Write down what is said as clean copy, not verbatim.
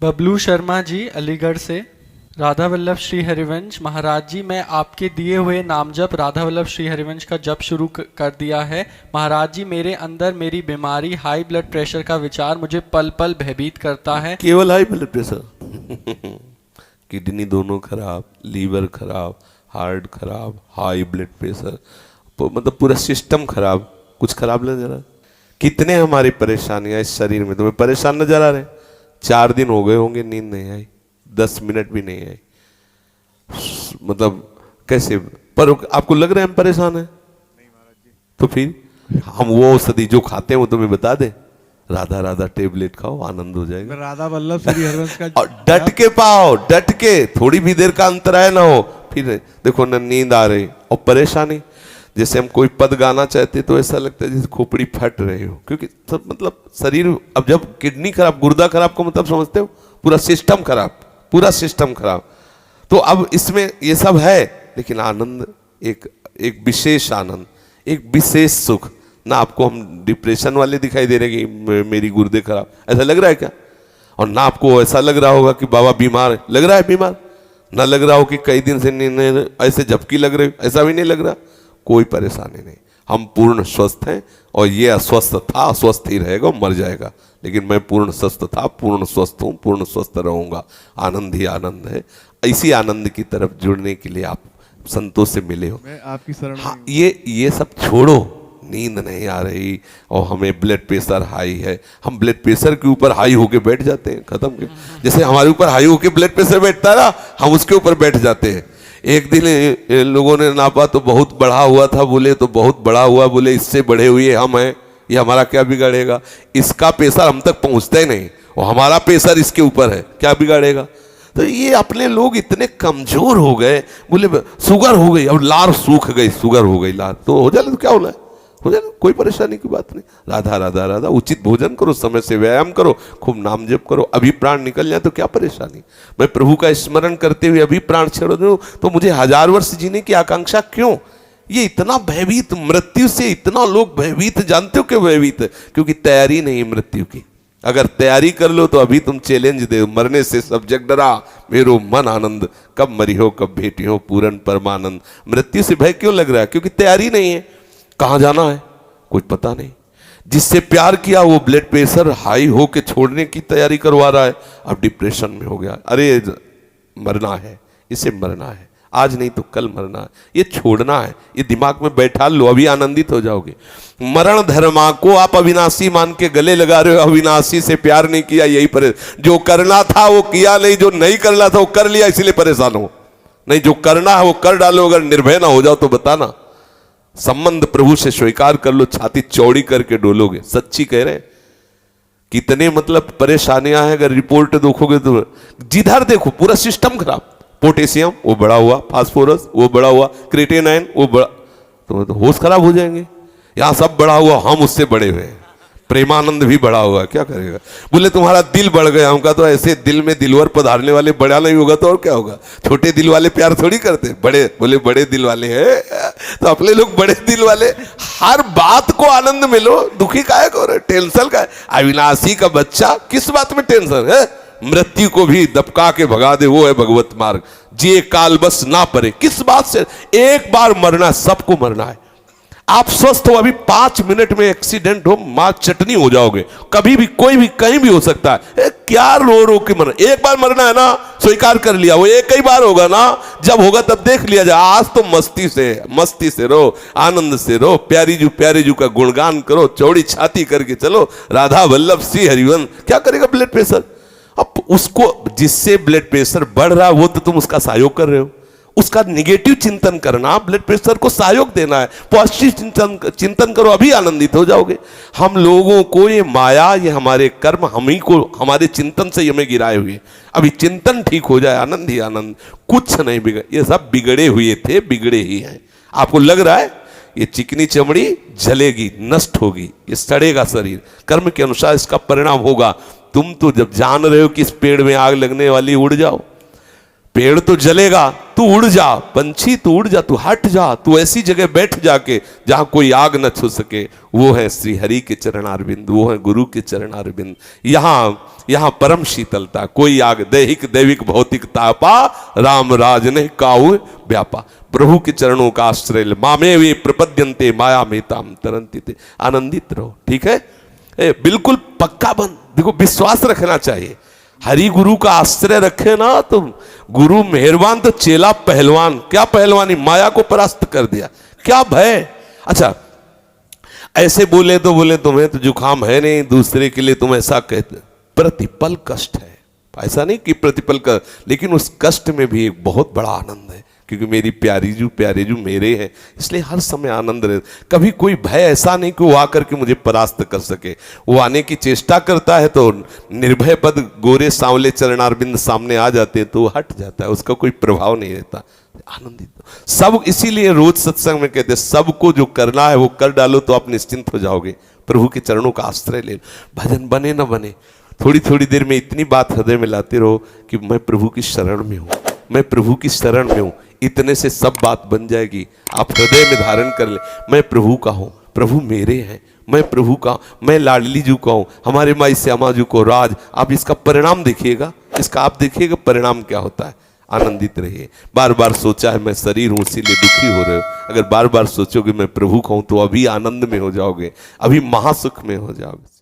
बबलू शर्मा जी अलीगढ़ से। राधा वल्लभ श्री हरिवंश महाराज जी, मैं आपके दिए हुए नाम जप राधा वल्लभ श्री हरिवंश का जप शुरू कर दिया है। महाराज जी, मेरे अंदर मेरी बीमारी हाई ब्लड प्रेशर का विचार मुझे पल पल भयभीत करता है। केवल हाई ब्लड प्रेशर किडनी दोनों खराब, लीवर खराब, हार्ट खराब, हाई ब्लड प्रेशर, मतलब पूरा सिस्टम खराब। कुछ खराब नजर आ? कितने हमारी परेशानियां इस शरीर में तुम्हें परेशान नजर आ रहे? 4 दिन हो गए होंगे नींद नहीं आई, 10 मिनट भी नहीं आई, मतलब कैसे? पर आपको लग रहा है हम परेशान हैं? नहीं महाराज जी। तो फिर हम वो औषधि जो खाते हैं वो तुम्हें बता दे, राधा राधा टेबलेट खाओ, आनंद हो जाएगा। राधा वल्लभ श्री हरिवंश का और डट के पाओ, डट के, थोड़ी भी देर का अंतराय ना हो। फिर देखो न नींद आ रही और परेशानी, जैसे हम कोई पद गाना चाहते तो ऐसा लगता है जैसे खोपड़ी फट रही हो, क्योंकि सब मतलब शरीर, अब जब किडनी खराब, गुर्दा खराब का मतलब समझते हो? पूरा सिस्टम खराब, पूरा सिस्टम खराब। तो अब इसमें ये सब है, लेकिन आनंद एक विशेष आनंद, एक विशेष सुख ना। आपको हम डिप्रेशन वाले दिखाई दे रहे कि मेरी गुर्दे खराब, ऐसा लग रहा है क्या? और ना आपको ऐसा लग रहा होगा कि बाबा बीमार है, लग रहा है बीमार? ना लग रहा हो कि कई दिन से ऐसे झपकी लग रही, ऐसा भी नहीं लग रहा। कोई परेशानी नहीं, हम पूर्ण स्वस्थ हैं। और ये अस्वस्थ था, अस्वस्थ ही रहेगा, मर जाएगा, लेकिन मैं पूर्ण स्वस्थ था, पूर्ण स्वस्थ हूँ, पूर्ण स्वस्थ रहूंगा। आनंद ही आनंद है। इसी आनंद की तरफ जुड़ने के लिए आप संतों से मिले हो। मैं आपकी शरण में हाँ, ये सब छोड़ो। नींद नहीं आ रही और हमें ब्लड प्रेशर हाई है, हम ब्लड प्रेशर के ऊपर हाई होके बैठ जाते हैं, खत्म के। जैसे हमारे ऊपर हाई होके ब्लड प्रेशर बैठता है ना, हम उसके ऊपर बैठ जाते हैं। एक दिन लोगों ने नापा तो बहुत बढ़ा हुआ था, बोले तो बहुत बड़ा हुआ, बोले इससे बढ़े हुए हम हैं, ये हमारा क्या बिगाड़ेगा? इसका प्रेशर हम तक पहुंचता ही नहीं और हमारा प्रेशर इसके ऊपर है, क्या बिगाड़ेगा? तो ये अपने लोग इतने कमजोर हो गए, बोले शुगर हो गई, अब लार सूख गई, शुगर हो गई लार, तो हो जाए तो क्या होना है, हो जाए, कोई परेशानी की बात नहीं। राधा राधा राधा, उचित भोजन करो, समय से व्यायाम करो, खूब नाम जप करो, अभी प्राण निकल जाए तो क्या परेशानी? मैं प्रभु का स्मरण करते हुए अभी प्राण छोड़ दूं तो मुझे 1000 वर्ष जीने की आकांक्षा क्यों? ये इतना भयभीत, मृत्यु से इतना लोग भयभीत, जानते हो क्यों भयभीत? क्योंकि तैयारी नहीं मृत्यु की। अगर तैयारी कर लो तो अभी तुम चैलेंज दे, मरने से सब जग डरा, मेरो मन आनंद, कब मरी हो कब भेटी हो पूरन परमानंद। मृत्यु से भय क्यों लग रहा है? क्योंकि तैयारी नहीं है। कहाँ जाना है कुछ पता नहीं। जिससे प्यार किया वो ब्लड प्रेशर हाई हो के छोड़ने की तैयारी करवा रहा है, अब डिप्रेशन में हो गया। अरे मरना है, इसे मरना है, आज नहीं तो कल मरना है, ये छोड़ना है, ये दिमाग में बैठा लो, अभी आनंदित हो जाओगे। मरण धर्मा को आप अविनाशी मान के गले लगा रहे हो, अविनाशी से प्यार नहीं किया, यही पर जो करना था वो किया नहीं, जो नहीं करना था वो कर लिया, इसलिए परेशान हो। नहीं, जो करना है वो कर डालो। अगर निर्भय ना हो जाओ तो बताना, संबंध प्रभु से स्वीकार कर लो, छाती चौड़ी करके डोलोगे। सच्ची कह रहे हैं। कितने मतलब परेशानियां हैं, अगर रिपोर्ट देखोगे तो जिधर देखो पूरा सिस्टम खराब। पोटेशियम वो बढ़ा हुआ, फास्फोरस वो बढ़ा हुआ, क्रिएटिनिन वो बढ़ा, तो होश खराब हो जाएंगे। यहां सब बढ़ा हुआ, हम उससे बड़े हुए हैं। प्रेमानंद भी बढ़ा हुआ, क्या करेगा? बोले तुम्हारा दिल बढ़ गया, हमका तो ऐसे दिल में दिलवर पधारने वाले बड़ा नहीं होगा तो और क्या होगा? छोटे दिल वाले प्यार थोड़ी करते, बड़े, बोले बड़े दिल वाले हैं तो अपने लोग बड़े दिल वाले। हर बात को आनंद में लो, दुखी काहे को रहे? टेंशन का? अविनाशी का बच्चा, किस बात में टेंशन है? मृत्यु को भी दबका के भगा दे, वो है भगवत मार्ग। जिए काल बस ना परे, किस बात से? एक बार मरना, सबको मरना है। आप स्वस्थ हो, अभी 5 मिनट में एक्सीडेंट हो, मां चटनी हो जाओगे। कभी भी, कोई भी, कहीं भी हो सकता है। क्या रो रो के मरना? एक बार मरना है ना, स्वीकार कर लिया, वो एक ही बार होगा ना, जब होगा तब देख लिया जाए। आज तो मस्ती से रहो, आनंद से रहो, प्यारी जू का गुणगान करो, चौड़ी छाती करके चलो। राधा वल्लभ श्री हरिवंश। क्या करेगा ब्लड प्रेशर? अब उसको, जिससे ब्लड प्रेशर बढ़ रहा है वो तो तुम उसका सहयोग कर रहे हो। उसका निगेटिव चिंतन करना, ब्लड प्रेशर को सहयोग देना है। पॉजिटिव चिंतन करो, अभी आनंदित हो जाओगे। हम लोगों को ये माया, ये हमारे कर्म, हम ही को, हमारे चिंतन से हमें गिराए हुए। अभी चिंतन ठीक हो जाए, आनंद ही आनंद, कुछ नहीं बिगड़। ये सब बिगड़े हुए थे, बिगड़े ही हैं। आपको लग रहा है ये चिकनी चमड़ी जलेगी, नष्ट होगी, ये सड़ेगा शरीर, कर्म के अनुसार इसका परिणाम होगा। तुम तो जब जान रहे हो कि इस पेड़ में आग लगने वाली, उड़ जाओ। पेड़ तो जलेगा, तू उड़ जा, पंछी तू उड़ जा, तू हट जा, तू ऐसी जगह बैठ जाके जहां कोई आग न छू सके। वो है श्री हरि के चरणारविंद, वो है गुरु के चरणारविंद। यहाँ परम शीतलता, कोई आग दैहिक दैविक भौतिक तापा, राम राज ने काऊ व्यापा। प्रभु के चरणों का आश्रय ले, मामे वे प्रपद्यंते माया में ताम तरंती थे। आनंदित रहो, ठीक है, बिल्कुल पक्का बन। देखो विश्वास रखना चाहिए, हरि गुरु का आश्रय रखे ना तो गुरु मेहरबान तो चेला पहलवान। क्या पहलवानी, माया को परास्त कर दिया, क्या भय। अच्छा ऐसे बोले तो बोले तुम्हें तो जुकाम है नहीं, दूसरे के लिए तुम ऐसा कहते, प्रतिपल कष्ट है, ऐसा नहीं कि प्रतिपल का, लेकिन उस कष्ट में भी एक बहुत बड़ा आनंद है, क्योंकि मेरी प्यारे जू मेरे हैं, इसलिए हर समय आनंद रहे। कभी कोई भय ऐसा नहीं कि वो आकर के मुझे परास्त कर सके। वो आने की चेष्टा करता है तो निर्भय पद गोरे सांवले चरणारविंद सामने आ जाते हैं तो वो हट जाता है, उसका कोई प्रभाव नहीं रहता। आनंदित सब, इसीलिए रोज सत्संग में कहते हैं सबको जो करना है वो कर डालो तो आप निश्चिंत हो जाओगे। प्रभु के चरणों का आश्रय ले, भजन बने न बने, थोड़ी थोड़ी देर में इतनी बात हृदय में लाते रहो कि मैं प्रभु की शरण में हूँ, मैं प्रभु की शरण में हूँ। इतने से सब बात बन जाएगी। आप हृदय में धारण कर ले, मैं प्रभु का हूँ, प्रभु मेरे हैं, मैं प्रभु का, मैं लाडली जू का हूँ, हमारे माई श्यामा जू को राज। आप इसका परिणाम देखिएगा, इसका आप देखिएगा परिणाम क्या होता है। आनंदित रहिए। बार बार सोचा है मैं शरीर हूँ इसीलिए दुखी हो रहे हो, अगर बार बार सोचोगे मैं प्रभु का हूँ तो अभी आनंद में हो जाओगे, अभी महासुख में हो जाओगे।